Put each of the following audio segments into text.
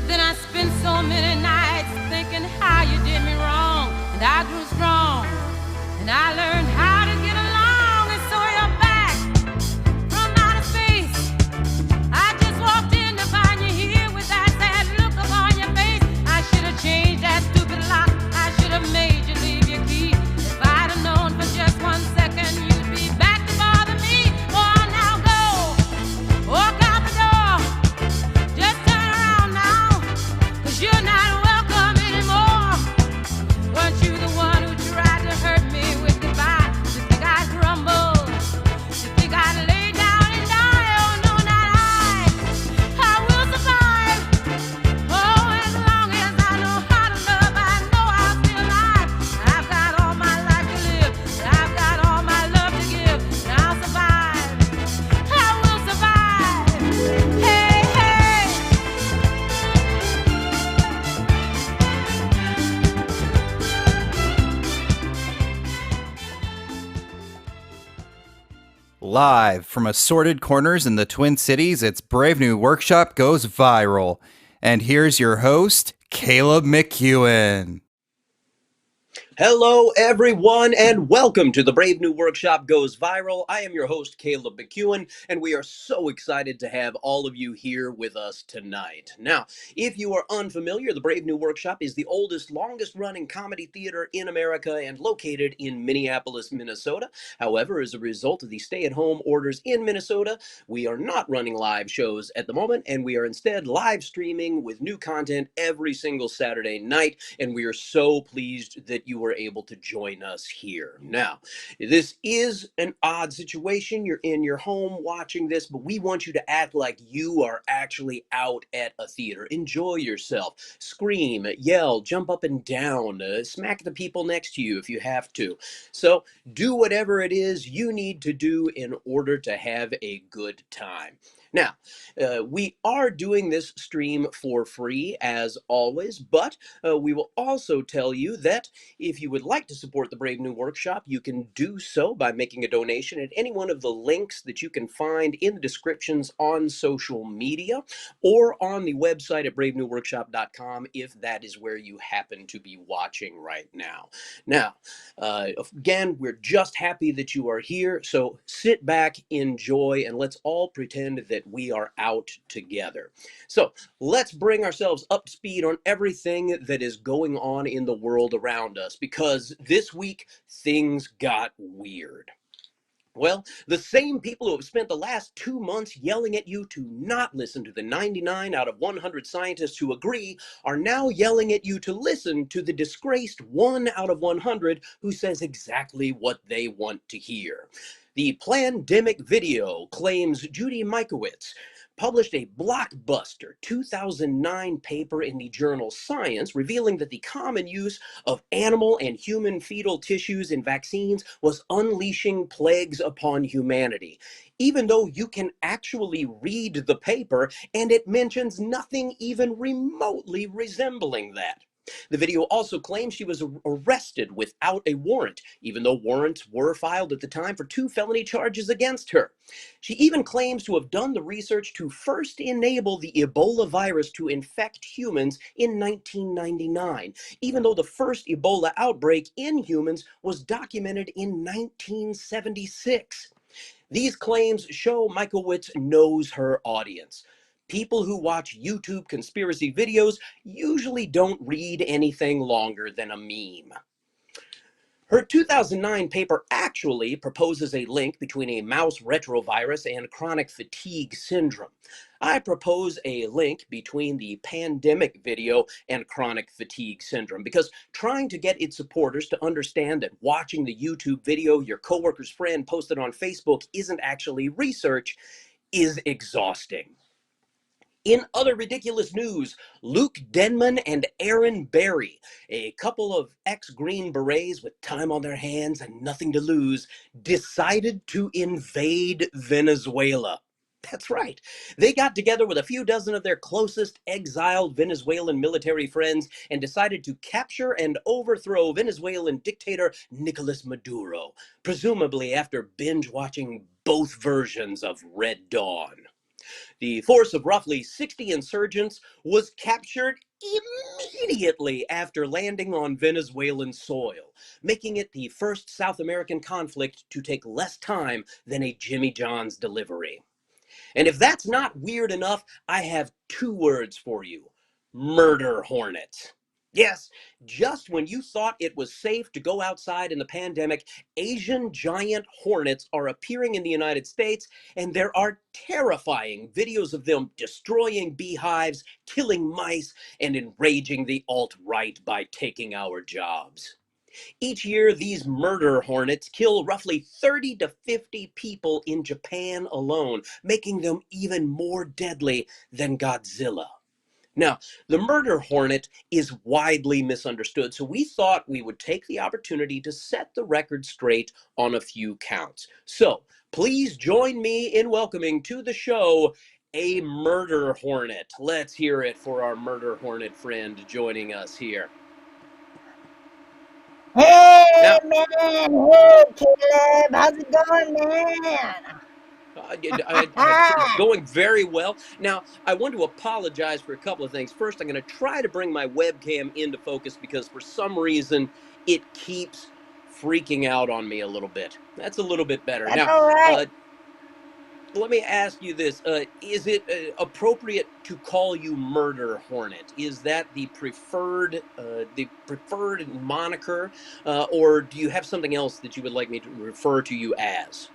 But then I spent so many nights thinking how you did me wrong, and I grew strong, and I learned how to get along, and so you're back from outer space. I just walked in to find you here with that sad look upon your face. I should have changed that stupid lock. I should have made you leave your key. If I'd have known for just 1 second you'd be back to bother me. Oh, now go, walk out the door. Just turn around now, 'cause you're not welcome anymore. Weren't you the one who tried to hurt me with goodbye? You think I'd crumble? You think I'd lay down and die? Oh, no, not I. I will survive. Oh, as long as I know how to love, I know I'll be alive. I've got all my life to live. I've got all my love to give. And I'll survive. I will survive. Hey, hey. Live from assorted corners in the Twin Cities, it's Brave New Workshop Goes Viral. And here's your host, Caleb McEwen. Hello, everyone, and welcome to the Brave New Workshop Goes Viral. I am your host, Caleb McEwen, and we are so excited to have all of you here with us tonight. Now, if you are unfamiliar, the Brave New Workshop is the oldest, longest-running comedy theater in America and located in Minneapolis, Minnesota. However, as a result of the stay-at-home orders in Minnesota, we are not running live shows at the moment, and we are instead live streaming with new content every single Saturday night, and we are so pleased that you were able to join us here. Now, this is an odd situation. You're in your home watching this, but we want you to act like you are actually out at a theater. Enjoy yourself. Scream, yell, jump up and down, smack the people next to you if you have to. So do whatever it is you need to do in order to have a good time. Now, we are doing this stream for free, as always, but we will also tell you that if you would like to support the Brave New Workshop, you can do so by making a donation at any one of the links that you can find in the descriptions on social media or on the website at bravenewworkshop.com if that is where you happen to be watching right now. Now, again, we're just happy that you are here, so sit back, enjoy, and let's all pretend that we are out together. So let's bring ourselves up to speed on everything that is going on in the world around us, because this week things got weird. Well, the same people who have spent the last 2 months yelling at you to not listen to the 99 out of 100 scientists who agree are now yelling at you to listen to the disgraced 1 out of 100 who says exactly what they want to hear. The Plandemic video claims Judy Mikovits published a blockbuster 2009 paper in the journal Science revealing that the common use of animal and human fetal tissues in vaccines was unleashing plagues upon humanity, even though you can actually read the paper and it mentions nothing even remotely resembling that. The video also claims she was arrested without a warrant, even though warrants were filed at the time for 2 felony charges against her. She even claims to have done the research to first enable the Ebola virus to infect humans in 1999, even though the first Ebola outbreak in humans was documented in 1976. These claims show Mikovits knows her audience. People who watch YouTube conspiracy videos usually don't read anything longer than a meme. Her 2009 paper actually proposes a link between a mouse retrovirus and chronic fatigue syndrome. I propose a link between the pandemic video and chronic fatigue syndrome because trying to get its supporters to understand that watching the YouTube video your coworker's friend posted on Facebook isn't actually research is exhausting. In other ridiculous news, Luke Denman and Aaron Berry, a couple of ex-Green Berets with time on their hands and nothing to lose, decided to invade Venezuela. That's right. They got together with a few dozen of their closest exiled Venezuelan military friends and decided to capture and overthrow Venezuelan dictator Nicolas Maduro, presumably after binge watching both versions of Red Dawn. The force of roughly 60 insurgents was captured immediately after landing on Venezuelan soil, making it the first South American conflict to take less time than a Jimmy John's delivery. And if that's not weird enough, I have two words for you: murder hornets. Yes, just when you thought it was safe to go outside in the pandemic, Asian giant hornets are appearing in the United States, and there are terrifying videos of them destroying beehives, killing mice, and enraging the alt right by taking our jobs. Each year, these murder hornets kill roughly 30 to 50 people in Japan alone, making them even more deadly than Godzilla. Now, the murder hornet is widely misunderstood, so we thought we would take the opportunity to set the record straight on a few counts. So, please join me in welcoming to the show a murder hornet. Let's hear it for our murder hornet friend joining us here. Hey Now, man, hey Caleb, how's it going, man? it's going very well. Now, I want to apologize for a couple of things. First, I'm going to try to bring my webcam into focus because for some reason it keeps freaking out on me a little bit. That's a little bit better. That's Now, all right. uh, let me ask you this. Is it appropriate to call you Murder Hornet? Is that the preferred moniker, or do you have something else that you would like me to refer to you as?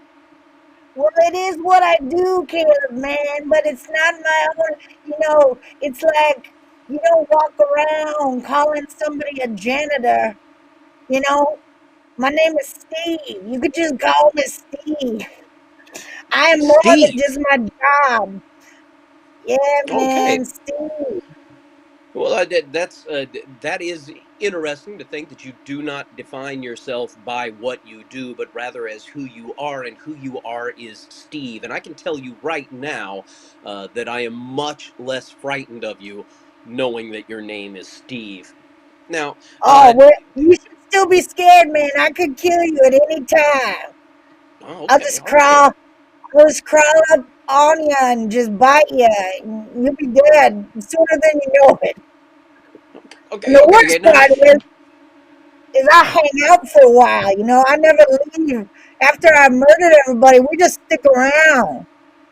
Well, it is what I do, Caleb, man, but it's not my own. It's like you don't walk around calling somebody a janitor. You know, my name is Steve. You could just call me Steve. I am more than Steve. just my job. Yeah, Okay. man, Steve. Well, that is interesting to think that you do not define yourself by what you do, but rather as who you are, and who you are is Steve. And I can tell you right now that I am much less frightened of you, knowing that your name is Steve. Now, Oh, well, you should still be scared, man. I could kill you at any time. oh, I'll okay, just all right, crawl, I'll just crawl up on you and just bite you. And you'll be dead sooner than you know it. And okay, the okay, okay. worst Now, part is I hang out for a while. I never leave. After I murdered everybody, we just stick around.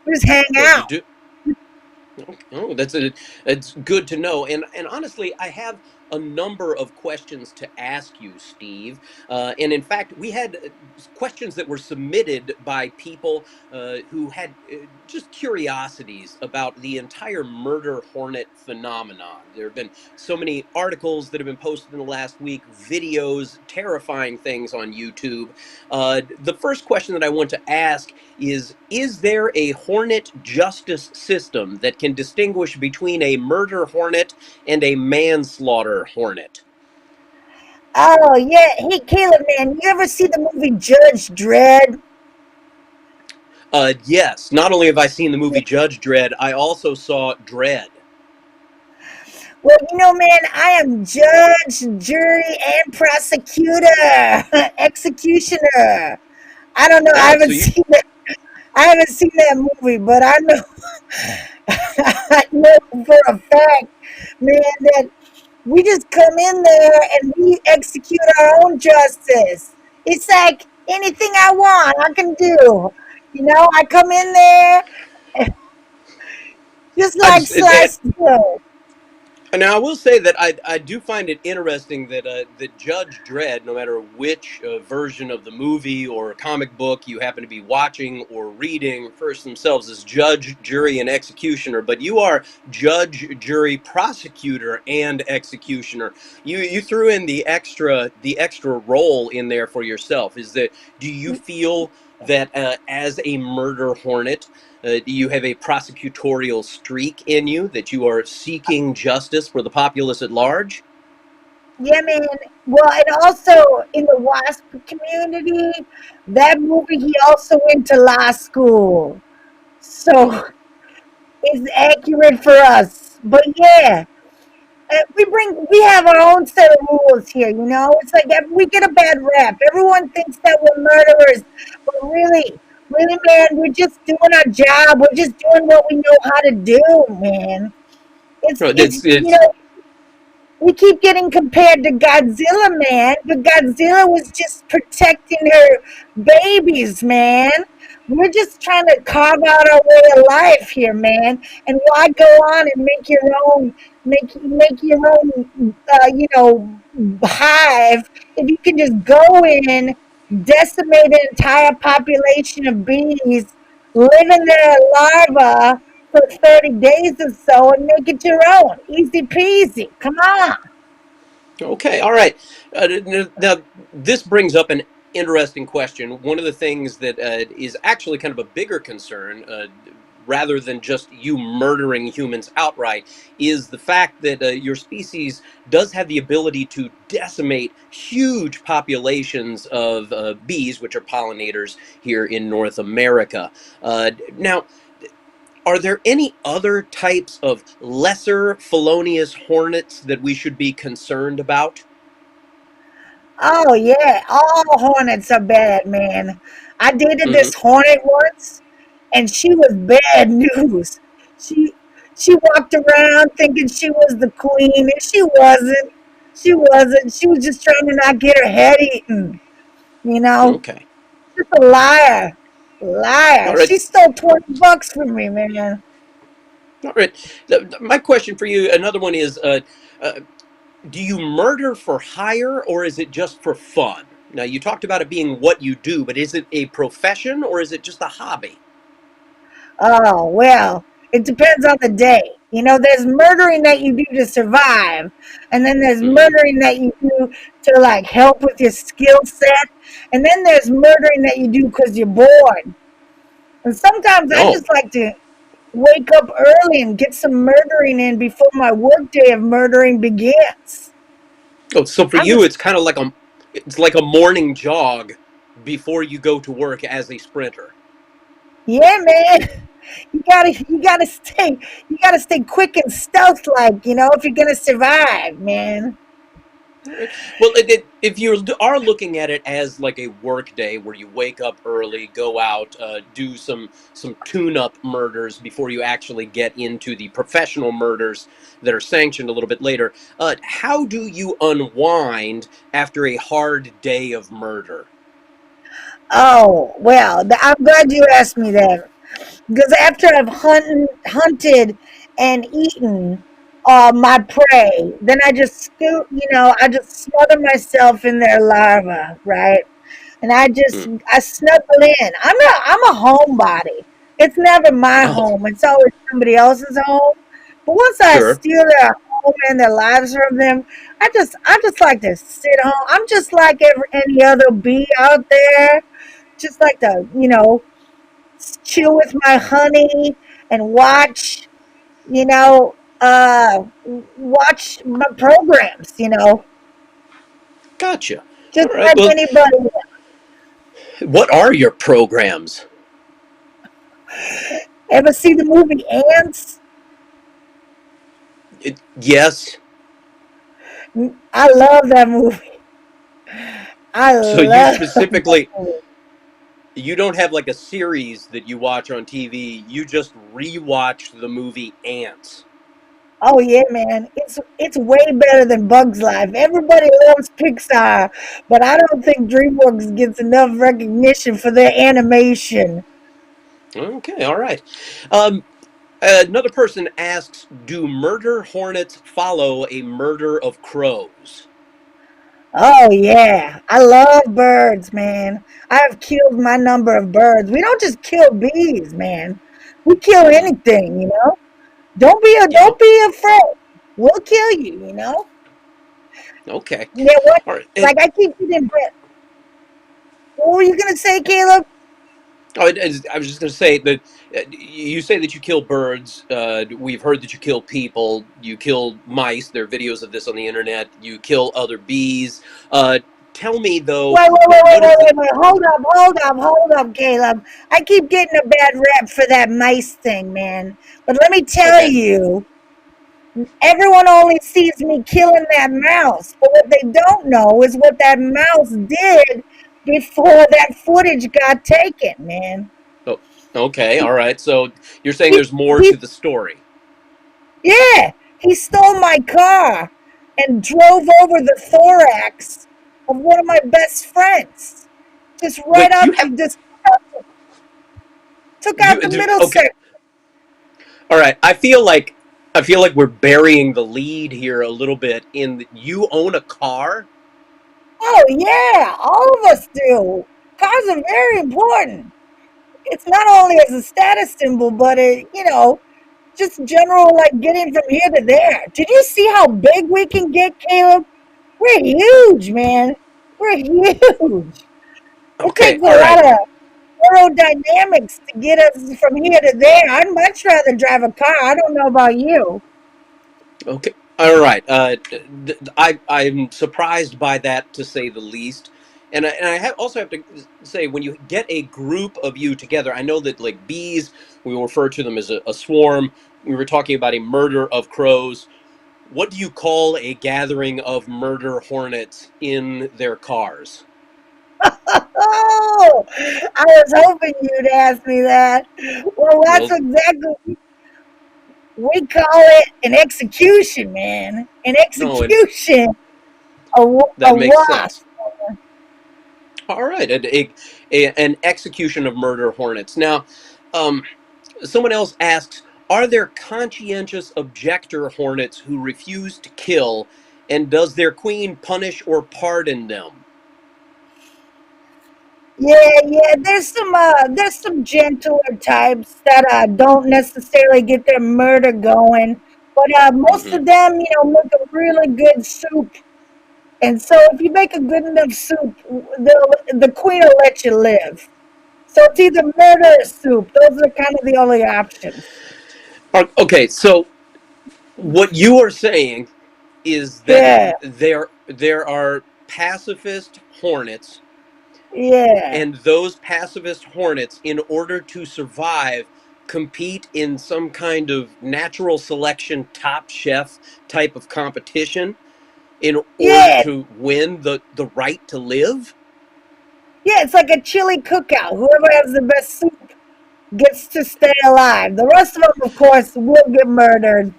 We just hang you out. do. Oh, it's good to know. And honestly, I have a number of questions to ask you, Steve. And in fact, we had questions that were submitted by people who had just curiosities about the entire murder hornet phenomenon. There have been so many articles that have been posted in the last week, videos, terrifying things on YouTube. The first question that I want to ask is there a hornet justice system that can distinguish between a murder hornet and a manslaughter hornet? Oh, yeah. Hey, Caleb, man, you ever see the movie Judge Dredd? Yes, not only have I seen the movie Judge Dredd, I also saw Dredd. Well, man, I am judge, jury, and prosecutor, executioner. I don't know. I Oh, so haven't you seen that. I haven't seen that movie, but I know, I know for a fact, man, that we just come in there and we execute our own justice. It's like anything I want, I can do. I come in there just I like just sliced dough. Now, I will say that I do find it interesting that that Judge Dredd, no matter which version of the movie or comic book you happen to be watching or reading, refers to themselves as judge, jury, and executioner. But you are judge, jury, prosecutor, and executioner. You threw in the extra role in there for yourself. Is that Do you feel that as a murder hornet? Do you have a prosecutorial streak in you that you are seeking justice for the populace at large? Yeah, man. Well, and also in the WASP community, that movie, he also went to law school. So Oh, it's accurate for us. But yeah, we have our own set of rules here. It's like we get a bad rap. Everyone thinks that we're murderers, but really, Really, man, we're just doing our job. We're just doing what we know how to do, man. It's you It's know, we keep getting compared to Godzilla, man, but Godzilla was just protecting her babies, man. We're just trying to carve out our way of life here, man. And why go on and make your own, hive if you can just go in, decimate an entire population of bees, live in their larva for 30 days or so and make it your own. Easy peasy. Come on. okay. All right. Now, this brings up an interesting question. One of the things that is actually kind of a bigger concern, rather than just you murdering humans outright, is the fact that your species does have the ability to decimate huge populations of bees, which are pollinators here in North America. Now, are there any other types of lesser felonious hornets that we should be concerned about? Oh yeah, all hornets are bad, man. I dated Hmm. this hornet once, and she was bad news. She she walked around thinking she was the queen, and she wasn't. She wasn't. She was just trying to not get her head eaten. You know, Okay. just a liar, liar. All right. She stole $20 from me, man. All right. My question for you, another one is, uh, do you murder for hire or is it just for fun? Now, you talked about it being what you do, but is it a profession or is it just a hobby? Oh, well, it depends on the day. There's murdering that you do to survive, and then there's Hmm. murdering that you do to like help with your skill set, and then there's murdering that you do because you're bored. And sometimes I Oh, just like to wake up early and get some murdering in before my workday of murdering begins. oh, so for I'm you, just, it's kind of like a morning jog before you go to work as a sprinter. yeah, man. You gotta stay quick and stealth like, if you're gonna survive, man. All right. Well, if you are looking at it as like a work day where you wake up early, go out, do some tune-up murders before you actually get into the professional murders that are sanctioned a little bit later, how do you unwind after a hard day of murder? Oh, well, I'm glad you asked me that. Because after I've hunted and eaten my prey, then I just smother myself in their larva, right? And Hmm. I snuggle in. I'm a homebody. It's never my Oh, home. It's always somebody else's home. But once I sure. steal their home and their lives from them, I just like to sit home. I'm just like any other bee out there. Just like to, chill with my honey and you know, watch my programs, Gotcha. just All right. like Well, anybody. what are your programs? Ever see the movie Ants? Yes. I love that movie. I So you love that specifically, movie. you don't have like a series that you watch on TV. You just rewatch the movie Ants. Oh yeah, man. It's way better than Bugs Life. Everybody loves Pixar, but I don't think DreamWorks gets enough recognition for their animation. Okay, all right. Um, Another person asks, "Do murder hornets follow a murder of crows?" Oh yeah, I love birds, man. I've killed my number of birds. We don't just kill bees, man. We kill Hmm. anything, Yeah. Don't be afraid. We'll kill you. Okay. Yeah, what? All right. Like I keep getting bit. What were you gonna say, Caleb? I was just going to say that you say that you kill birds. We've heard that you kill people. You kill mice. There are videos of this on the internet. You kill other bees. Uh, Tell me though, Wait, wait, wait, wait, what is wait, the? wait, wait. Hold up, Caleb. I keep getting a bad rep for that mice thing, man. But let me tell Okay. you, everyone only sees me killing that mouse, but what they don't know is what that mouse did before that footage got taken, man. Okay, all right. So you're saying He, there's more he to the story. yeah, he stole my car and drove over the thorax of one of my best friends. Just right Wait, out, you have just took you out the do middle okay. section. All right. I feel like we're burying the lead here a little bit in that you own a car? Oh yeah, all of us do. Cars are very important. It's not only as a status symbol, but just general like getting from here to there. Did you see how big we can get, Caleb? We're huge, man. We're huge. It Okay, takes a all right. lot of aerodynamics to get us from here to there. I'd much rather drive a car. I don't know about you. Okay. All right. I'm surprised by that, to say the least. Also have to say, when you get a group of you together, I know that, like, bees, we will refer to them as a swarm. We were talking about a murder of crows. What do you call a gathering of murder hornets in their cars? Oh, I was hoping you'd ask me that. Well, that's Well, exactly we call it an execution, man. An no, and execution. A that makes wasp. sense. All right, an execution of murder hornets. Now, um, someone else asks, are there conscientious objector hornets who refuse to kill, and does their queen punish or pardon them? Yeah, yeah. There's some gentler types that don't necessarily get their murder going, but most Hmm. of them, make a really good soup. And so, if you make a good enough soup, the queen will let you live. So it's either murder or soup. Those are kind of the only options. Okay, so what you are saying is that Yeah, there are pacifist hornets, yeah, and those pacifist hornets, in order to survive, compete in some kind of natural selection top chef type of competition in order yeah, to win the right to live. yeah. It's like a chili cookout. Whoever has the best soup gets to stay alive. The rest of them, of course, will get murdered.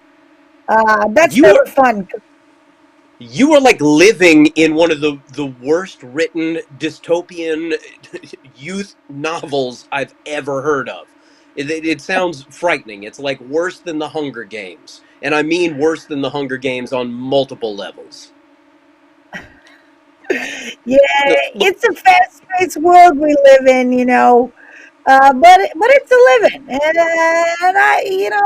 That's You never are fun. you are like living in one of the worst written dystopian youth novels I've ever heard of. It sounds frightening. It's like worse than the Hunger Games, and I mean worse than the Hunger Games on multiple levels. Yeah, No, look, it's a fast-paced world we live in, but it's a living, and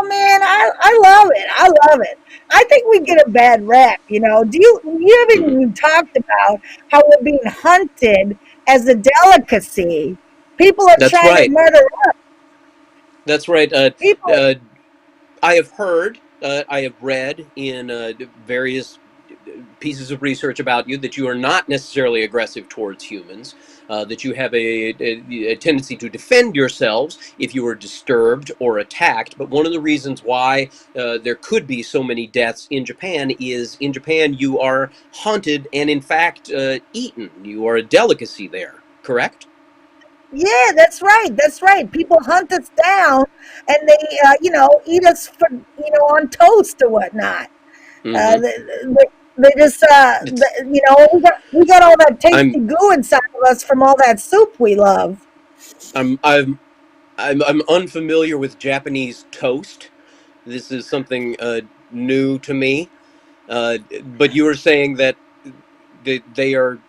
man, I love it. I love it. I think we get a bad rap. You haven't mhm. even talked about how we're being hunted as a delicacy. People are That's trying to right. murder That's right. people. Uh, I have heard, I have read in various pieces of research about you that you are not necessarily aggressive towards humans, that you have a tendency to defend yourselves if you are disturbed or attacked. But one of the reasons why there could be so many deaths in Japan is in Japan you are hunted and, in fact, eaten. You are a delicacy there, correct? Yeah, that's right. That's right. People hunt us down, and they, eat us for, on toast or whatnot. Uh, Hmm. they, they just, It's we got all that I'm tasty goo inside of us from all that soup we love. I'm I'm I'm unfamiliar with Japanese toast. This is something new to me. But you were saying that they are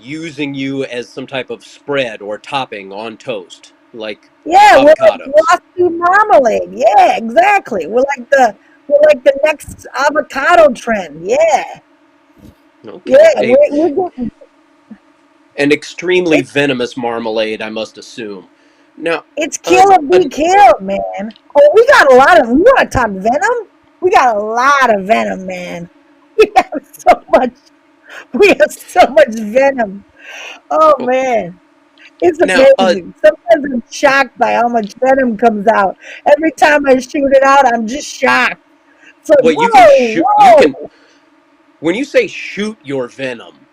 using you as some type of spread or topping on toast, like Yeah, we're like avocados. glossy marmalade. Yeah, exactly. We're like the next avocado trend. Yeah, Okay, yeah. We're getting an extremely it. venomous marmalade, I must assume. Now, It's uh, kill or be an, killed, man. Oh, we got a lot of. You want to talk venom? We got a lot of venom, man. We have so much. We have so much venom. Oh man, it's now, amazing. Sometimes I'm shocked by how much venom comes out. Every time I shoot it out, I'm just shocked. It's like, what you can whoa, shoot, you can whoa. when you say shoot your venom.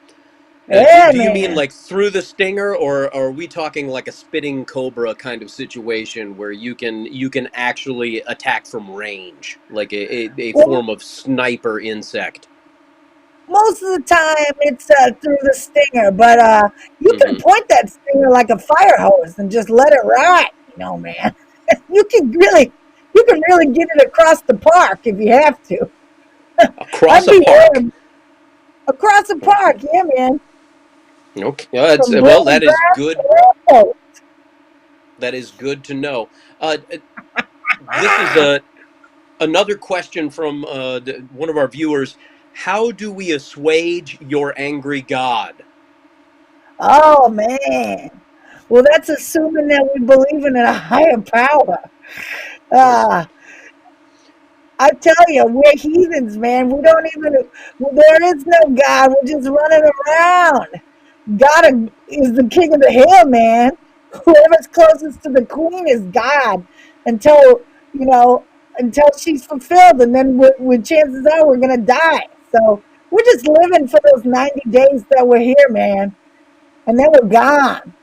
Yeah, Do you mean man. like through the stinger, or are we talking like a spitting cobra kind of situation where you can actually attack from range, like a Well, form of sniper insect? most of the time it's through the stinger, but you can Hmm. point that stinger like a fire hose and just let it ride. Man, you can really, you can really get it across the park if you have to. Across I'd a be park. worried across the park. Okay. Yeah, man, Okay. That's, from well, blade that is grass good. to rainbow. That is good to know. This is another question from one of our viewers. How do we assuage your angry god? Oh man. Well, that's assuming that we believe in a higher power. Yes. Uh, I tell you, we're heathens, man. We don't even, there is no God. We're just running around. God is the king of the hill, man. Whoever's closest to the queen is God until, you know, until she's fulfilled. And then chances are we're going to die. So we're just living for those 90 days that we're here, man. And then we're gone.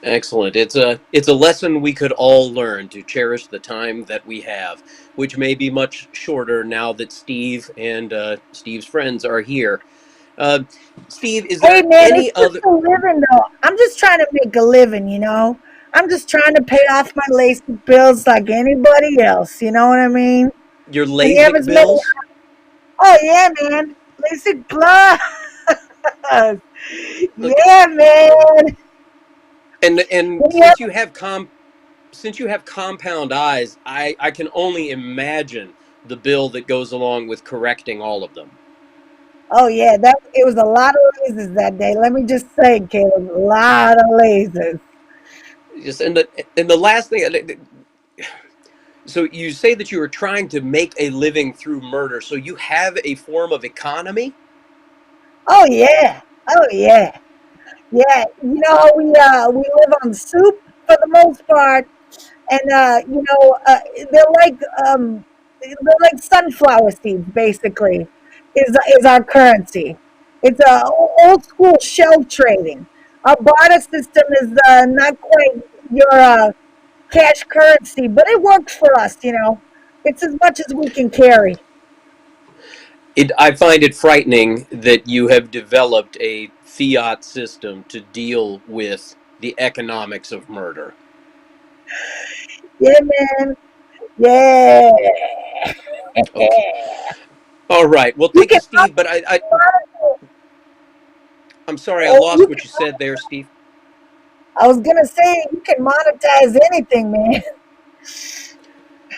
Excellent. It's a lesson we could all learn to cherish the time that we have, which may be much shorter now that Steve and Steve's friends are here. Uh, Steve, is Hey, there man, it's any just other? a living, though. I'm just trying to make a living, I'm just trying to pay off my LASIK bills like anybody else. You know what I mean? Your And you have LASIK as many. bills? Oh, yeah, man. LASIK plus. Like, Yeah, man. and When you have, since you have compound eyes, I can only imagine the bill that goes along with correcting all of them. oh, yeah, it was a lot of lasers that day. Let me just say, Caleb, a lot of lasers. Just and the last thing. So you say that you are trying to make a living through murder. So you have a form of economy? Oh, yeah. Oh, yeah. Yeah. We live on soup for the most part. And they're they're like sunflower seeds basically is our currency. It's a old school shell trading. Our barter system is not quite your cash currency, but it works for us. It's as much as we can carry. I find it frightening that you have developed a fiat system to deal with the economics of murder. Yeah, man. Yeah. Okay. All right. Well, You thank you, can Steve. But I'm sorry, I oh, lost what you said there, Steve. I was gonna say you can monetize anything, man.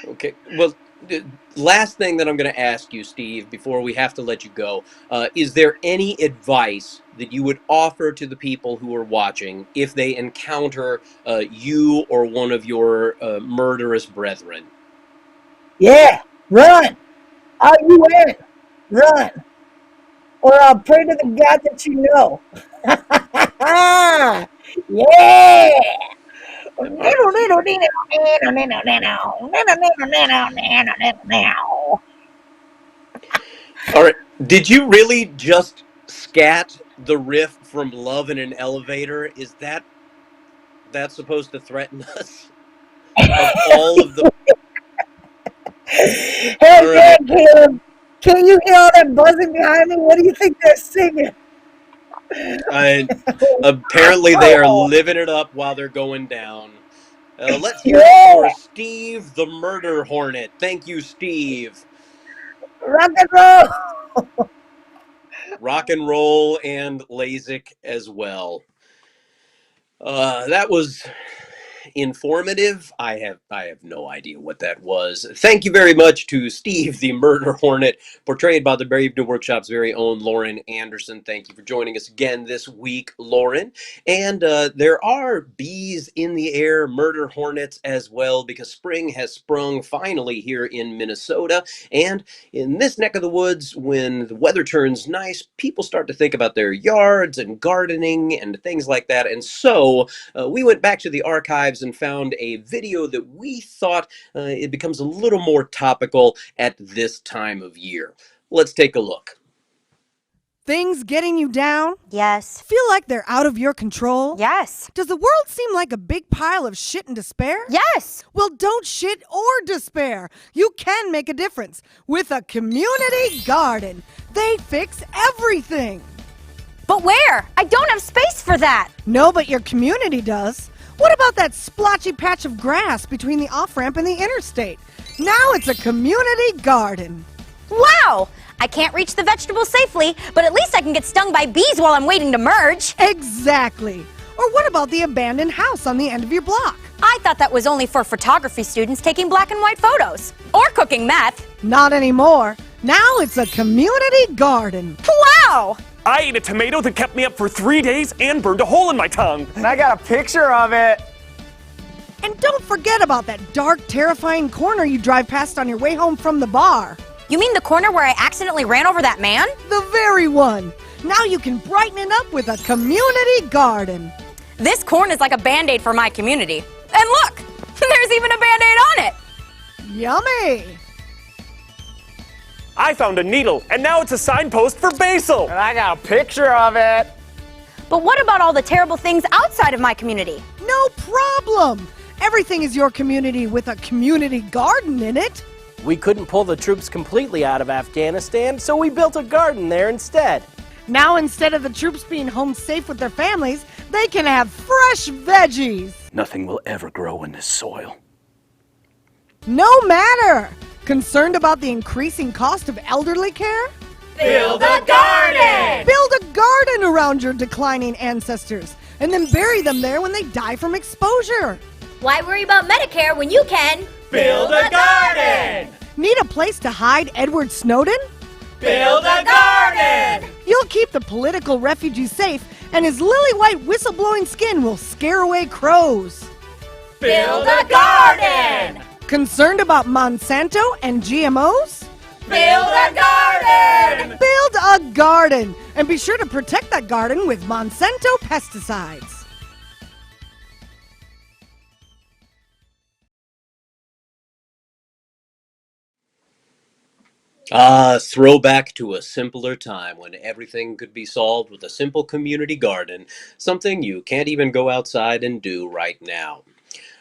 Okay. Well, the last thing that I'm going to ask you, Steve, before we have to let you go, is there any advice that you would offer to the people who are watching if they encounter you or one of your murderous brethren? Yeah, run. Are you in? Run. Or pray to the God that you know. Yeah. All right. All right. Did you really just scat the riff from Love in an Elevator? Is that supposed to threaten us? Of all of the. Hey, All man, right. Caleb. Can you hear all that buzzing behind me? What do you think they're singing? I apparently they are Oh, living it up while they're going down. Let's hear it yeah. for Steve the Murder Hornet. Thank you, Steve. Rock and roll. Rock and roll and LASIK as well. That was informative. I have no idea what that was. Thank you very much to Steve the Murder Hornet, portrayed by the Brave New Workshop's very own Lauren Anderson. Thank you for joining us again this week, Lauren. And there are bees in the air, murder hornets as well, because spring has sprung finally here in Minnesota. And in this neck of the woods, when the weather turns nice, people start to think about their yards and gardening and things like that. And so we went back to the archives and found a video that we thought it becomes a little more topical at this time of year. Let's take a look. things getting you down? Yes. Feel like they're out of your control? Yes. Does the world seem like a big pile of shit and despair? Yes. Well, don't shit or despair. You can make a difference with a community garden. They fix everything. But where? I don't have space for that. No, but your community does. What about that splotchy patch of grass between the off-ramp and the interstate? Now it's a community garden. Wow! I can't reach the vegetables safely, but at least I can get stung by bees while I'm waiting to merge. Exactly. Or what about the abandoned house on the end of your block? I thought that was only for photography students taking black and white photos. Or cooking meth. Not anymore. Now it's a community garden. Wow! I ate a tomato that kept me up for 3 days and burned a hole in my tongue. And I got a picture of it. And don't forget about that dark, terrifying corner you drive past on your way home from the bar. You mean the corner where I accidentally ran over that man? The very one. Now you can brighten it up with a community garden. This corn is like a Band-Aid for my community. And look! There's even a Band-Aid on it! Yummy! I found a needle, and now it's a signpost for basil. And I got a picture of it. But what about all the terrible things outside of my community? No problem. Everything is your community with a community garden in it. We couldn't pull the troops completely out of Afghanistan, so we built a garden there instead. Now instead of the troops being home safe with their families, they can have fresh veggies. Nothing will ever grow in this soil. No matter. Concerned about the increasing cost of elderly care? Build a garden! Build a garden around your declining ancestors and then bury them there when they die from exposure. Why worry about Medicare when you can Build a garden! Need a place to hide Edward Snowden? Build a garden! You'll keep the political refugee safe, and his lily-white whistleblowing skin will scare away crows. Build a garden! Concerned about Monsanto and GMOs? Build a garden! Build a garden, and be sure to protect that garden with Monsanto pesticides. Throwback to a simpler time when everything could be solved with a simple community garden, something you can't even go outside and do right now.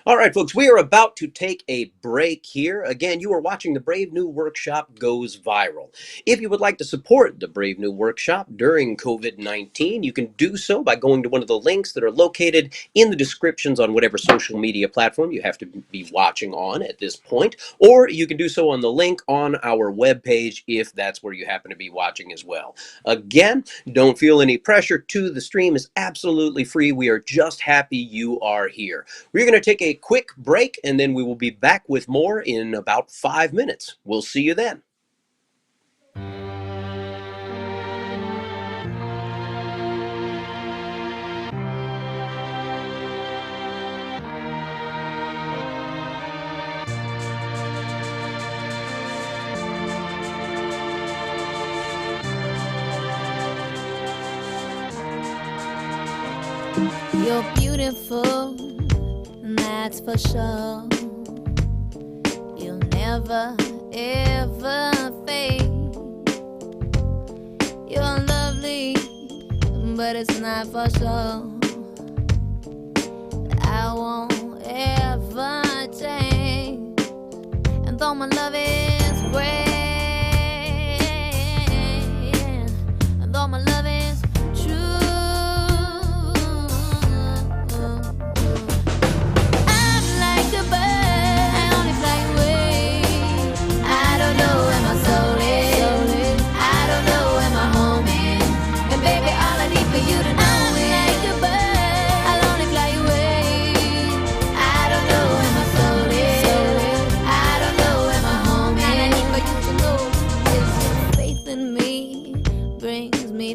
All right, folks, we are about to take a break here. Again, you are watching the Brave New Workshop Goes Viral. If you would like to support the Brave New Workshop during COVID-19, you can do so by going to one of the links that are located in the descriptions on whatever social media platform you have to be watching on at this point, or you can do so on the link on our webpage if that's where you happen to be watching as well. Again, don't feel any pressure to. The stream is absolutely free. We are just happy you are here. We're going to take a quick break, and then we will be back with more in about 5 minutes. We'll see you then. You're beautiful, that's for sure. You'll never, ever fade. You're lovely, but it's not for sure. I won't ever change. And though my love is great, and though my love is true,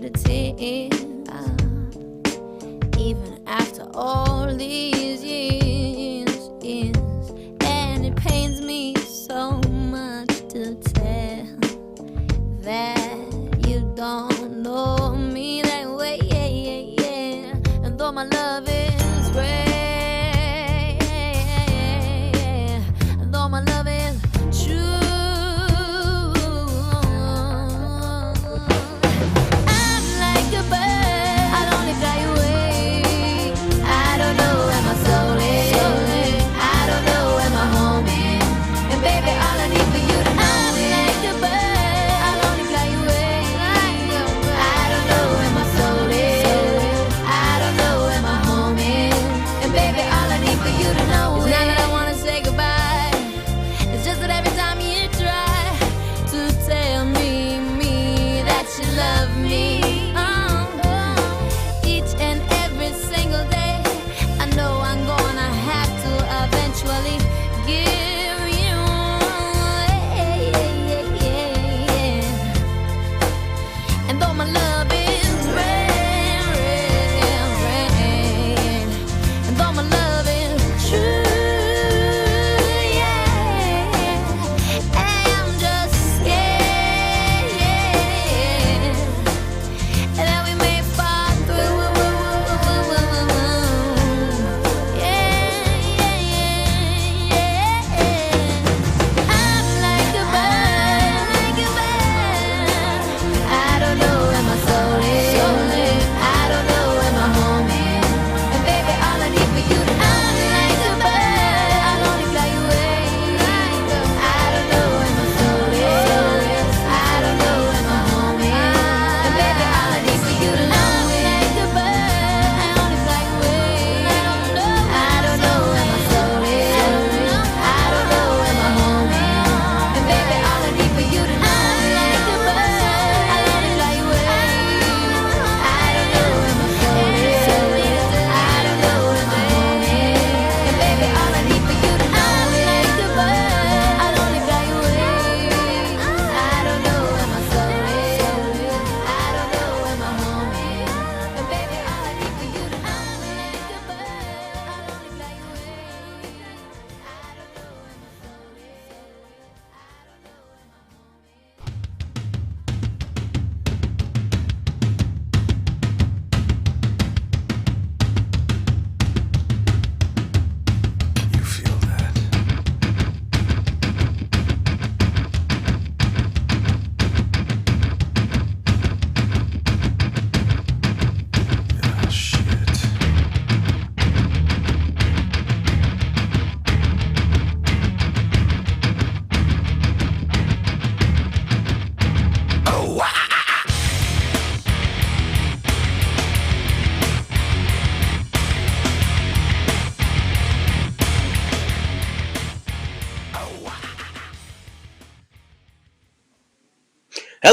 to tears, even after all these years, and it pains me so much to tell that you don't know me that way, and though my love is great, and though my love is true,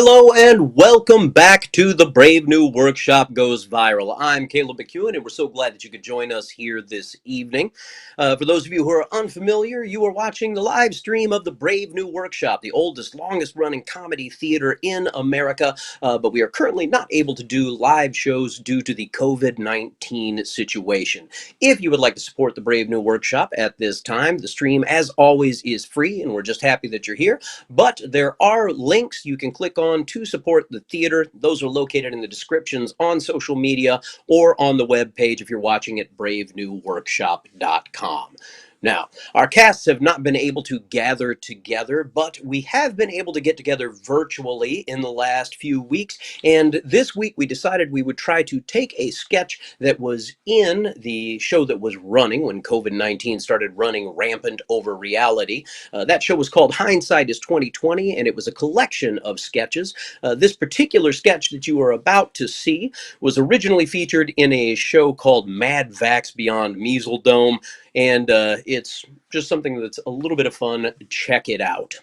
Hello and welcome back to the Brave New Workshop Goes Viral. I'm Caleb McEwen, and we're so glad that you could join us here this evening. For those of you who are unfamiliar, you are watching the live stream of the Brave New Workshop, the oldest, longest-running comedy theater in America, but we are currently not able to do live shows due to the COVID-19 situation. If you would like to support the Brave New Workshop at this time, the stream, as always, is free, and we're just happy that you're here. But there are links you can click on to support the theater. Those are located in the descriptions on social media or on the web page if you're watching at bravenewworkshop.com. Now, our casts have not been able to gather together, but we have been able to get together virtually in the last few weeks. And this week we decided we would try to take a sketch that was in the show that was running when COVID-19 started running rampant over reality. That show was called Hindsight is 2020, and it was a collection of sketches. This particular sketch that you are about to see was originally featured in a show called Mad Vax Beyond Measledome. And it's just something that's a little bit of fun. Check it out.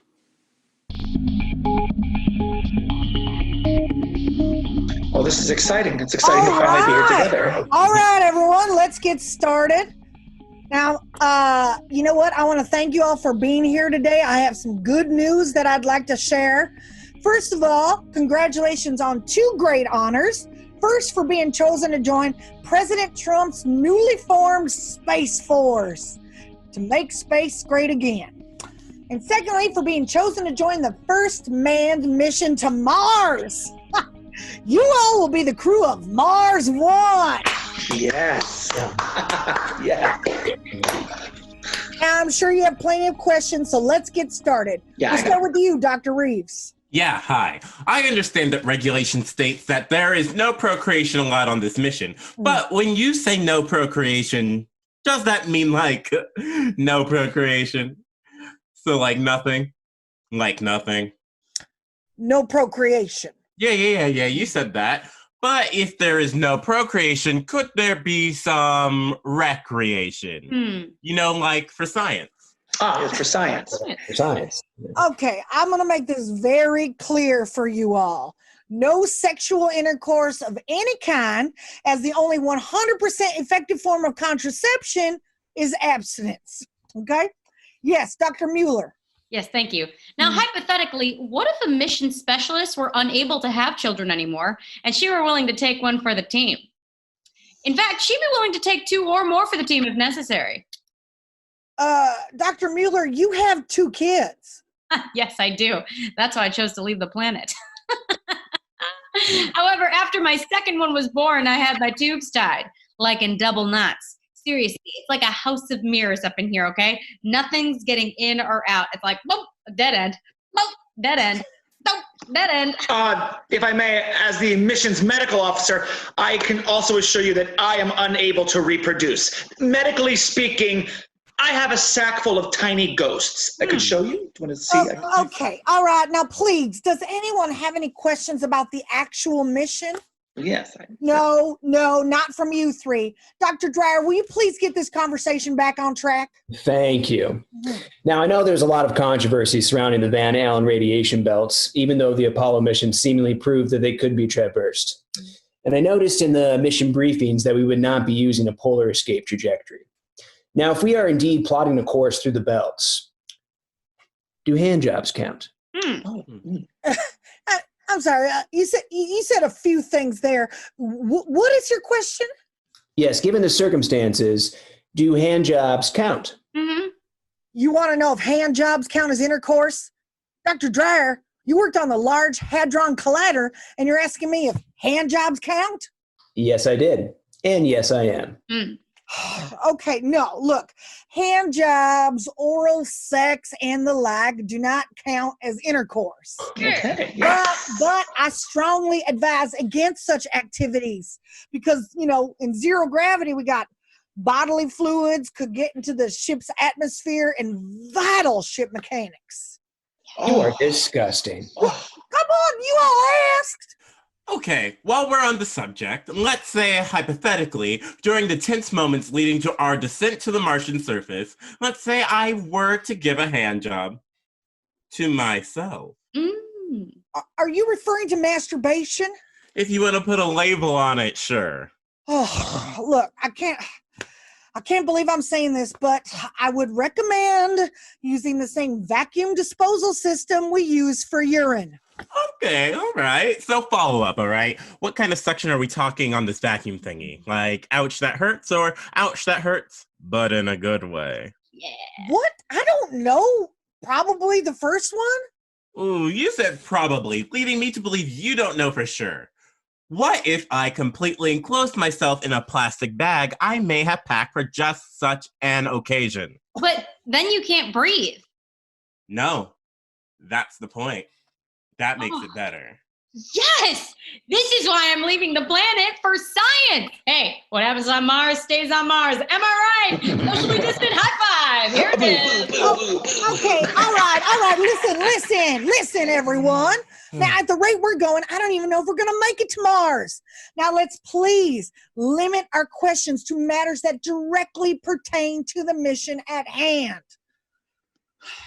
Well, this is exciting. It's exciting to finally be here together. All right, everyone, let's get started. Now, you know what? I want to thank you all for being here today. I have some good news that I'd like to share. First of all, congratulations on 2 great honors. First, for being chosen to join President Trump's newly formed Space Force to make space great again. And secondly, for being chosen to join the first manned mission to Mars. You all will be the crew of Mars One. Yes. Yeah. I'm sure you have plenty of questions, so let's get started. Yeah, We'll start with you, Dr. Reeves. Yeah, hi. I understand that regulation states that there is no procreation allowed on this mission. But when you say no procreation, does that mean like no procreation? So like nothing? Like nothing? No procreation. Yeah, you said that. But if there is no procreation, could there be some recreation? You know, like for science. For science. For science. Okay, I'm going to make this very clear for you all. No sexual intercourse of any kind, as the only 100% effective form of contraception is abstinence. Okay? Yes, Dr. Mueller. Yes, thank you. Now, hypothetically, what if a mission specialist were unable to have children anymore and she were willing to take one for the team? In fact, she'd be willing to take 2 or more for the team if necessary. Dr. Mueller, you have 2 kids. Yes, I do. That's why I chose to leave the planet. However, after my second one was born, I had my tubes tied, like in double knots. Seriously, it's like a house of mirrors up in here, okay? Nothing's getting in or out. It's like, boop, dead end, boop, dead end, boop, dead end. If I may, as the mission's medical officer, I can also assure you that I am unable to reproduce. Medically speaking, I have a sack full of tiny ghosts. I could show you. Do you want to see? Okay, all right. Now, please, does anyone have any questions about the actual mission? Yes. No, not from you 3. Dr. Dreyer, will you please get this conversation back on track? Thank you. Now, I know there's a lot of controversy surrounding the Van Allen radiation belts, even though the Apollo mission seemingly proved that they could be traversed. And I noticed in the mission briefings that we would not be using a polar escape trajectory. Now, if we are indeed plotting a course through the belts, do hand jobs count? I'm sorry. You said a few things there. What is your question? Yes, given the circumstances, do hand jobs count? You want to know if hand jobs count as intercourse? Dr. Dreyer, you worked on the Large Hadron Collider, and you're asking me if hand jobs count? Yes, I did. And yes, I am. Okay, no, look, hand jobs, oral sex, and the like do not count as intercourse. Okay. But I strongly advise against such activities because, in zero gravity, we got bodily fluids could get into the ship's atmosphere and vital ship mechanics. You are disgusting. Come on, you all asked. Okay, while we're on the subject, let's say, hypothetically, during the tense moments leading to our descent to the Martian surface, let's say I were to give a hand job to myself. Are you referring to masturbation? If you want to put a label on it, sure. Oh, look, I can't believe I'm saying this, but I would recommend using the same vacuum disposal system we use for urine. Okay, all right. So follow up, all right? What kind of suction are we talking on this vacuum thingy? Like, ouch, that hurts, or ouch, that hurts, but in a good way? Yeah. What? I don't know. Probably the first one? Ooh, you said probably, leading me to believe you don't know for sure. What if I completely enclosed myself in a plastic bag I may have packed for just such an occasion? But then you can't breathe. No, that's the point. That makes it better. Yes! This is why I'm leaving the planet for science. Hey, what happens on Mars stays on Mars. Am I right? Socially distant high five. Here it is. Okay, all right. Listen, everyone. Now, at the rate we're going, I don't even know if we're going to make it to Mars. Now, let's please limit our questions to matters that directly pertain to the mission at hand.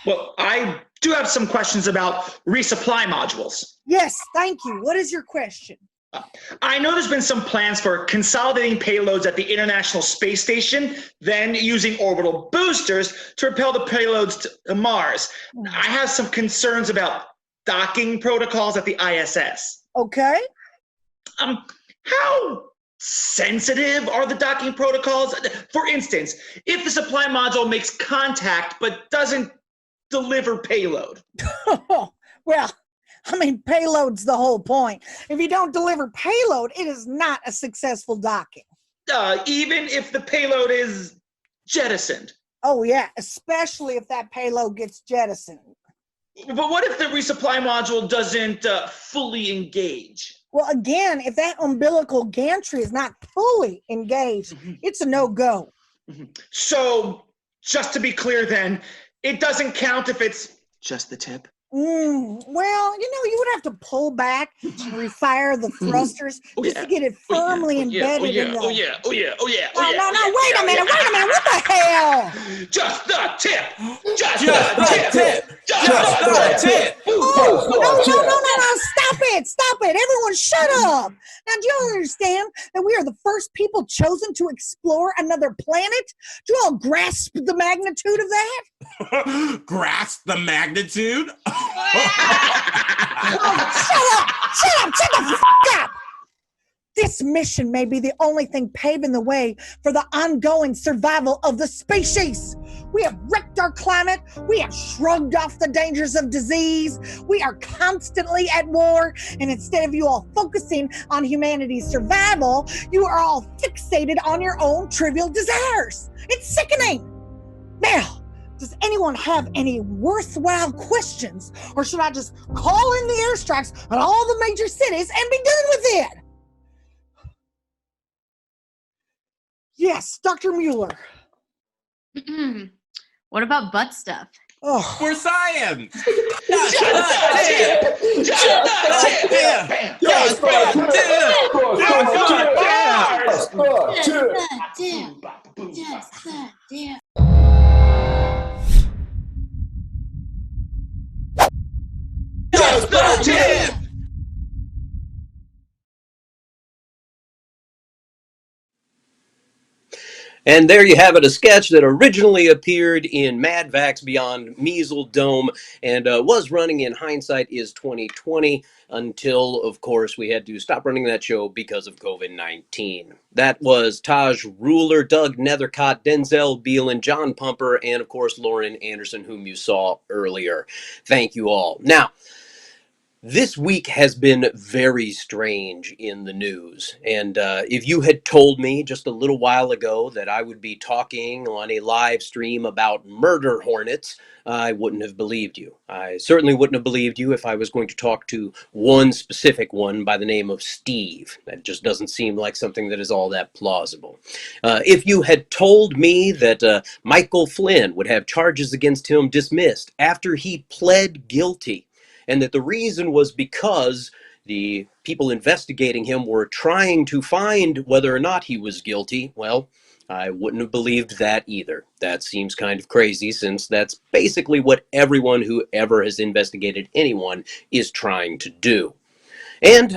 Well, I do have some questions about resupply modules. Yes, thank you. What is your question? I know there's been some plans for consolidating payloads at the International Space Station, then using orbital boosters to propel the payloads to Mars. I have some concerns about docking protocols at the ISS. Okay. How sensitive are the docking protocols? For instance, if the supply module makes contact but doesn't deliver payload. Well, I mean, payload's the whole point. If you don't deliver payload, it is not a successful docking. Even if the payload is jettisoned. Oh, yeah, especially if that payload gets jettisoned. But what if the resupply module doesn't fully engage? Well, again, if that umbilical gantry is not fully engaged, it's a no-go. So, just to be clear then, it doesn't count if it's just the tip? Well, you would have to pull back and refire the thrusters just to get it firmly embedded in the... Oh yeah. No, wait a minute, what the hell? Just the tip! Just the tip! No, stop it, everyone shut up. Now, do you all understand that we are the first people chosen to explore another planet? Do you all grasp the magnitude of that? Grasp the magnitude? Shut the f*** up! This mission may be the only thing paving the way for the ongoing survival of the species. We have wrecked our climate. We have shrugged off the dangers of disease. We are constantly at war. And instead of you all focusing on humanity's survival, you are all fixated on your own trivial desires. It's sickening. Now, does anyone have any worthwhile questions? Or should I just call in the airstrikes on all the major cities and be done with it? Yes, Dr. Mueller. What about butt stuff? Oh. For science! And there you have it, a sketch that originally appeared in Mad Vax Beyond Measle Dome and was running in Hindsight is 2020 until, of course, we had to stop running that show because of COVID-19. That was Taj Ruler, Doug Nethercott, Denzel Beelan, John Pumper, and, of course, Lauren Anderson, whom you saw earlier. Thank you all. Now, this week has been very strange in the news, and if you had told me just a little while ago that I would be talking on a live stream about murder hornets, I wouldn't have believed you. I certainly wouldn't have believed you if I was going to talk to one specific one by the name of Steve. That just doesn't seem like something that is all that plausible. If you had told me that Michael Flynn would have charges against him dismissed after he pled guilty, and that the reason was because the people investigating him were trying to find whether or not he was guilty, well, I wouldn't have believed that either. That seems kind of crazy since that's basically what everyone who ever has investigated anyone is trying to do. And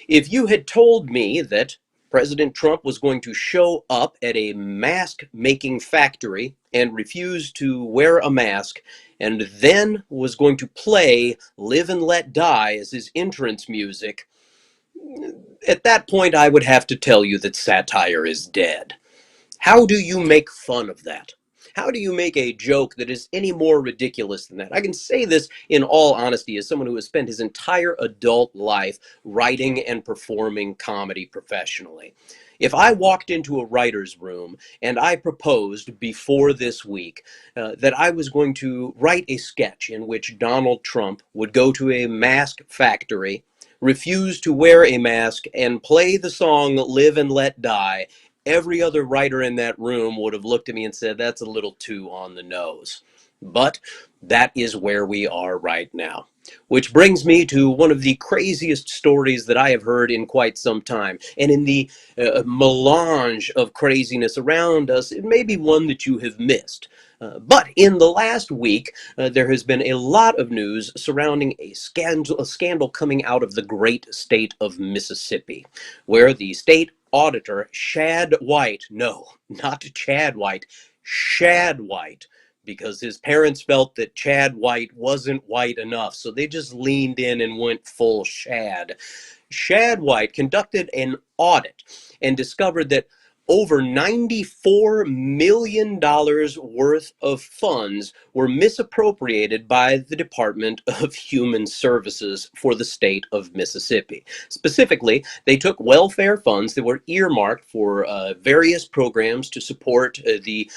if you had told me that President Trump was going to show up at a mask making factory and refuse to wear a mask and then was going to play Live and Let Die as his entrance music, at that point I would have to tell you that satire is dead. How do you make fun of that? How do you make a joke that is any more ridiculous than that? I can say this in all honesty as someone who has spent his entire adult life writing and performing comedy professionally. If I walked into a writer's room and I proposed before this week that I was going to write a sketch in which Donald Trump would go to a mask factory, refuse to wear a mask, and play the song Live and Let Die, every other writer in that room would have looked at me and said, that's a little too on the nose. But that is where we are right now. Which brings me to one of the craziest stories that I have heard in quite some time. And in the melange of craziness around us, it may be one that you have missed. But in the last week, there has been a lot of news surrounding a scandal coming out of the great state of Mississippi, where the state auditor, Shad White, no, not Chad White, Shad White, because his parents felt that Chad White wasn't white enough, so they just leaned in and went full Shad. Shad White conducted an audit and discovered that over $94 million worth of funds were misappropriated by the Department of Human Services for the state of Mississippi. Specifically, they took welfare funds that were earmarked for various programs to support the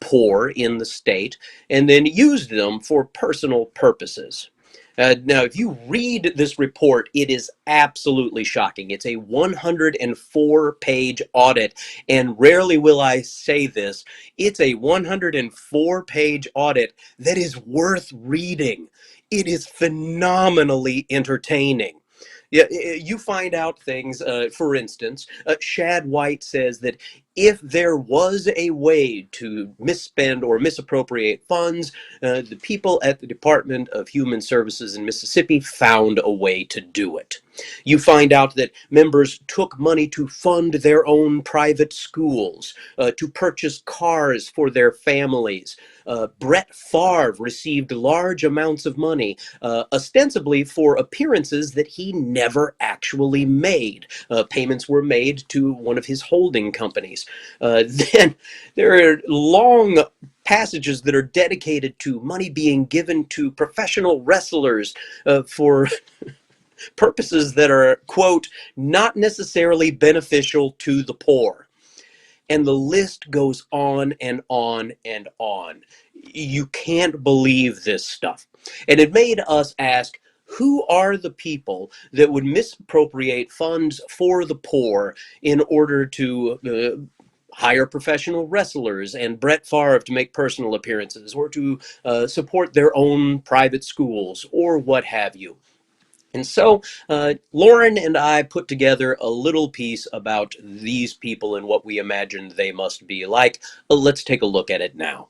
poor in the state, and then used them for personal purposes. Now, if you read this report, it is absolutely shocking. It's a 104-page audit, and rarely will I say this, it's a 104-page audit that is worth reading. It is phenomenally entertaining. Yeah, you find out things, for instance, Shad White says that if there was a way to misspend or misappropriate funds, the people at the Department of Human Services in Mississippi found a way to do it. You find out that members took money to fund their own private schools, to purchase cars for their families. Brett Favre received large amounts of money, ostensibly for appearances that he never actually made. Payments were made to one of his holding companies. Then there are long passages that are dedicated to money being given to professional wrestlers for purposes that are, quote, not necessarily beneficial to the poor. And the list goes on and on and on. You can't believe this stuff. And it made us ask, who are the people that would misappropriate funds for the poor in order to hire professional wrestlers and Brett Favre to make personal appearances, or to support their own private schools, or what have you? And so Lauren and I put together a little piece about these people and what we imagine they must be like. Let's take a look at it now.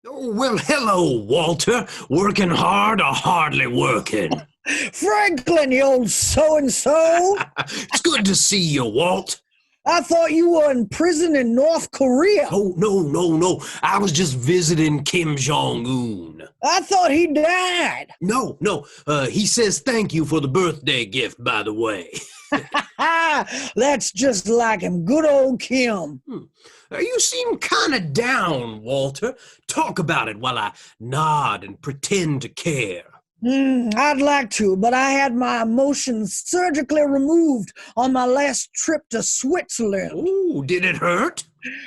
Oh, well, hello, Walter. Working hard or hardly working? Franklin, you old so-and-so. It's good to see you, Walt. I thought you were in prison in North Korea. Oh, no. I was just visiting Kim Jong-un. I thought he died. No. He says thank you for the birthday gift, by the way. That's just like him. Good old Kim. You seem kind of down, Walter. Talk about it while I nod and pretend to care. I'd like to, but I had my emotions surgically removed on my last trip to Switzerland. Ooh, did it hurt?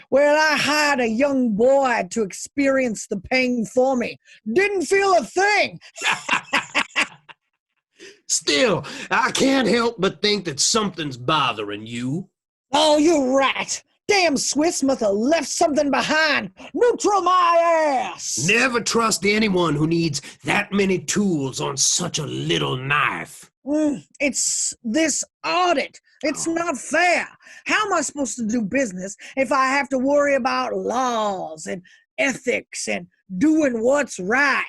Well, I hired a young boy to experience the pain for me. Didn't feel a thing. Still, I can't help but think that something's bothering you. Oh, you're right. Damn Swiss must have left something behind. Neutral my ass. Never trust anyone who needs that many tools on such a little knife. It's this audit. It's not fair. How am I supposed to do business if I have to worry about laws and ethics and doing what's right?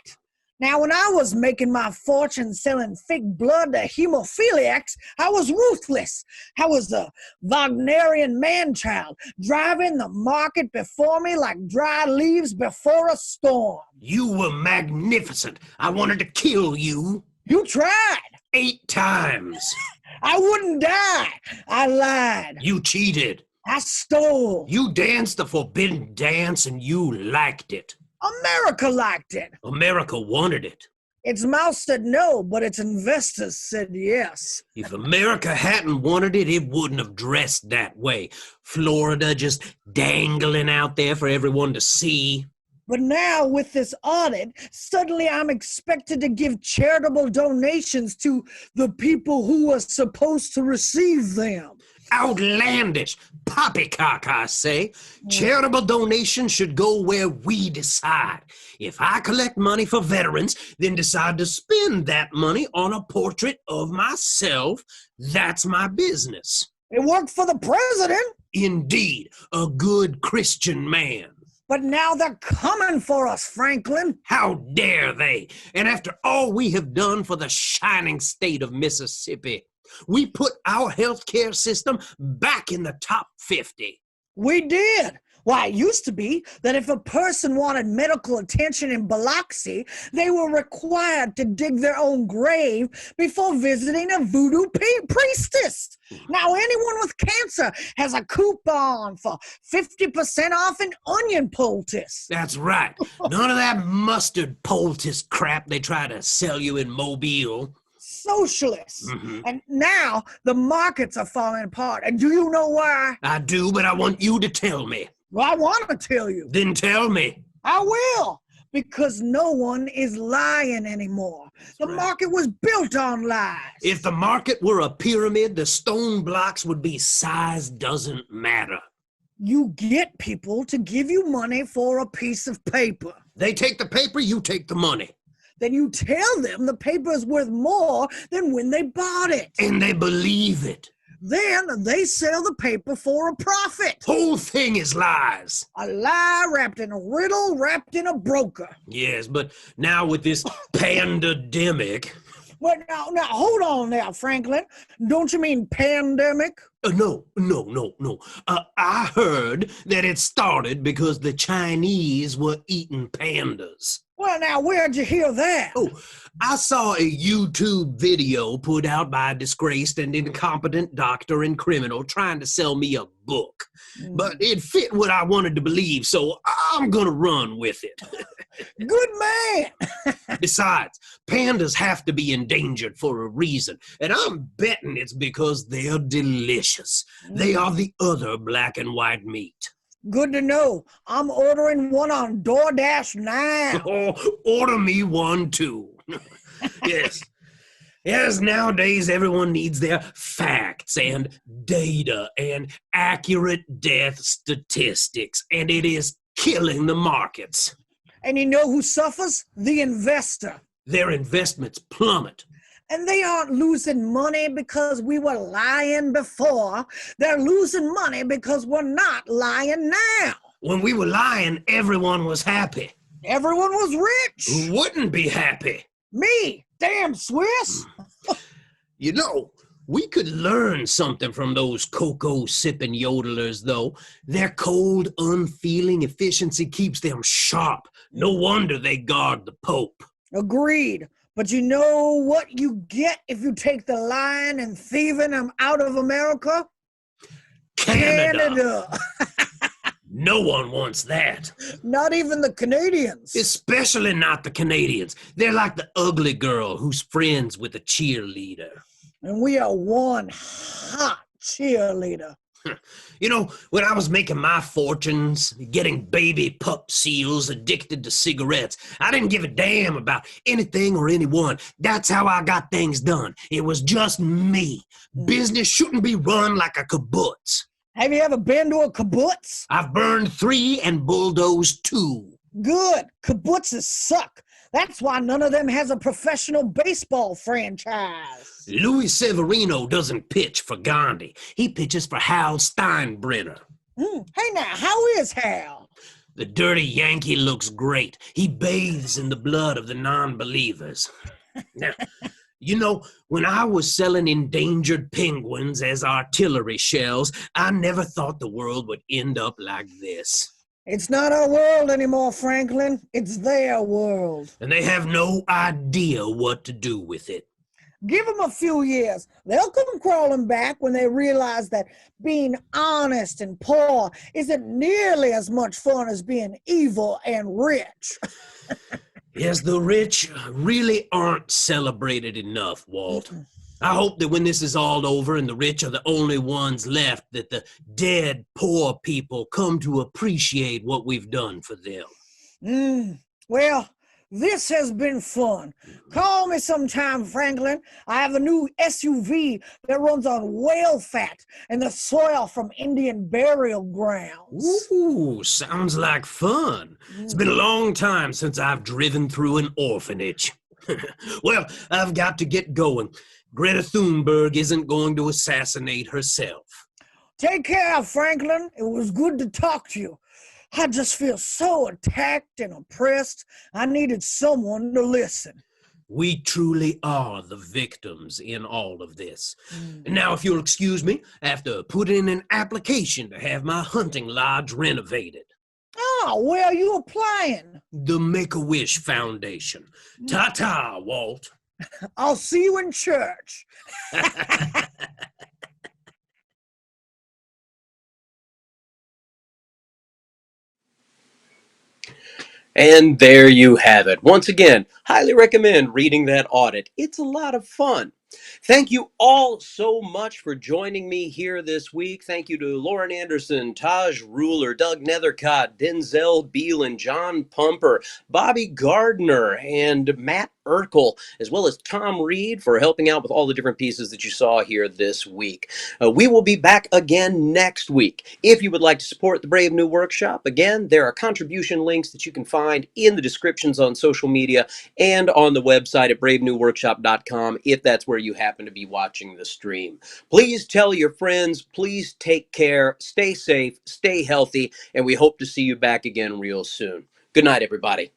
Now, when I was making my fortune selling fake blood to hemophiliacs, I was ruthless. I was a Wagnerian man-child, driving the market before me like dry leaves before a storm. You were magnificent. I wanted to kill you. You tried. 8 times. I wouldn't die. I lied. You cheated. I stole. You danced the forbidden dance and you liked it. America liked it. America wanted it. Its mouth said no, but its investors said yes. If America hadn't wanted it, it wouldn't have dressed that way. Florida just dangling out there for everyone to see. But now, with this audit, suddenly I'm expected to give charitable donations to the people who are supposed to receive them. Outlandish. Poppycock, I say. Charitable donations should go where we decide. If I collect money for veterans, then decide to spend that money on a portrait of myself, that's my business. It worked for the president. Indeed, a good Christian man. But now they're coming for us, Franklin. How dare they? And after all we have done for the shining state of Mississippi, we put our healthcare system back in the top 50. We did. Why, it used to be that if a person wanted medical attention in Biloxi, they were required to dig their own grave before visiting a voodoo priestess. Now anyone with cancer has a coupon for 50% off an onion poultice. That's right. None of that mustard poultice crap they try to sell you in Mobile. Socialists. And now the markets are falling apart. And do you know why? I do, but I want you to tell me. Well, I want to tell you. Then tell me. I will. Because no one is lying anymore. The market was built on lies. If the market were a pyramid, the stone blocks would be size doesn't matter. You get people to give you money for a piece of paper. They take the paper, you take the money. Then you tell them the paper is worth more than when they bought it. And they believe it. Then they sell the paper for a profit. Whole thing is lies. A lie wrapped in a riddle, wrapped in a broker. Yes, but now with this pandemic... Well, now, hold on now, Franklin. Don't you mean pandemic? No. I heard that it started because the Chinese were eating pandas. Well, now, where'd you hear that? Oh, I saw a YouTube video put out by a disgraced and incompetent doctor and criminal trying to sell me a book. But it fit what I wanted to believe, so I'm gonna run with it. Good man! Besides, pandas have to be endangered for a reason, and I'm betting it's because they're delicious. They are the other black and white meat. Good to know. I'm ordering one on DoorDash now. Oh, order me one too. Yes. Yes, nowadays everyone needs their facts and data and accurate death statistics, and it is killing the markets. And you know who suffers? The investor. Their investments plummet. And they aren't losing money because we were lying before. They're losing money because we're not lying now. When we were lying, everyone was happy. Everyone was rich. Who wouldn't be happy? Me, damn Swiss. You know, we could learn something from those cocoa-sipping yodelers, though. Their cold, unfeeling efficiency keeps them sharp. No wonder they guard the Pope. Agreed. But you know what you get if you take the lying and thieving them out of America? Canada. No one wants that. Not even the Canadians. Especially not the Canadians. They're like the ugly girl who's friends with a cheerleader. And we are one hot cheerleader. You know, when I was making my fortunes, getting baby pup seals addicted to cigarettes, I didn't give a damn about anything or anyone. That's how I got things done. It was just me. Business shouldn't be run like a kibbutz. Have you ever been to a kibbutz? I've burned 3 and bulldozed 2. Good. Kibbutzes suck. That's why none of them has a professional baseball franchise. Louis Severino doesn't pitch for Gandhi. He pitches for Hal Steinbrenner. Hey now, how is Hal? The dirty Yankee looks great. He bathes in the blood of the non-believers. Now, you know, when I was selling endangered penguins as artillery shells, I never thought the world would end up like this. It's not our world anymore, Franklin. It's their world. And they have no idea what to do with it. Give them a few years. They'll come crawling back when they realize that being honest and poor isn't nearly as much fun as being evil and rich. Yes, the rich really aren't celebrated enough, Walt. I hope that when this is all over and the rich are the only ones left, that the dead, poor people come to appreciate what we've done for them. Well, this has been fun. Call me sometime, Franklin. I have a new SUV that runs on whale fat and the soil from Indian burial grounds. Ooh, sounds like fun. It's been a long time since I've driven through an orphanage. Well, I've got to get going. Greta Thunberg isn't going to assassinate herself. Take care, Franklin. It was good to talk to you. I just feel so attacked and oppressed. I needed someone to listen. We truly are the victims in all of this. And now, if you'll excuse me, I have to put in an application to have my hunting lodge renovated. Oh, where are you applying? The Make-A-Wish Foundation. Ta-ta, Walt. I'll see you in church. And there you have it. Once again, highly recommend reading that audit. It's a lot of fun. Thank you all so much for joining me here this week. Thank you to Lauren Anderson, Taj Ruler, Doug Nethercott, Denzel Beelan, John Pumper, Bobby Gardner, and Matt Urkel, as well as Tom Reed for helping out with all the different pieces that you saw here this week. We will be back again next week. If you would like to support the Brave New Workshop, again, there are contribution links that you can find in the descriptions on social media and on the website at bravenewworkshop.com if that's where you happen to be watching the stream. Please tell your friends, please take care, stay safe, stay healthy, and we hope to see you back again real soon. Good night, everybody.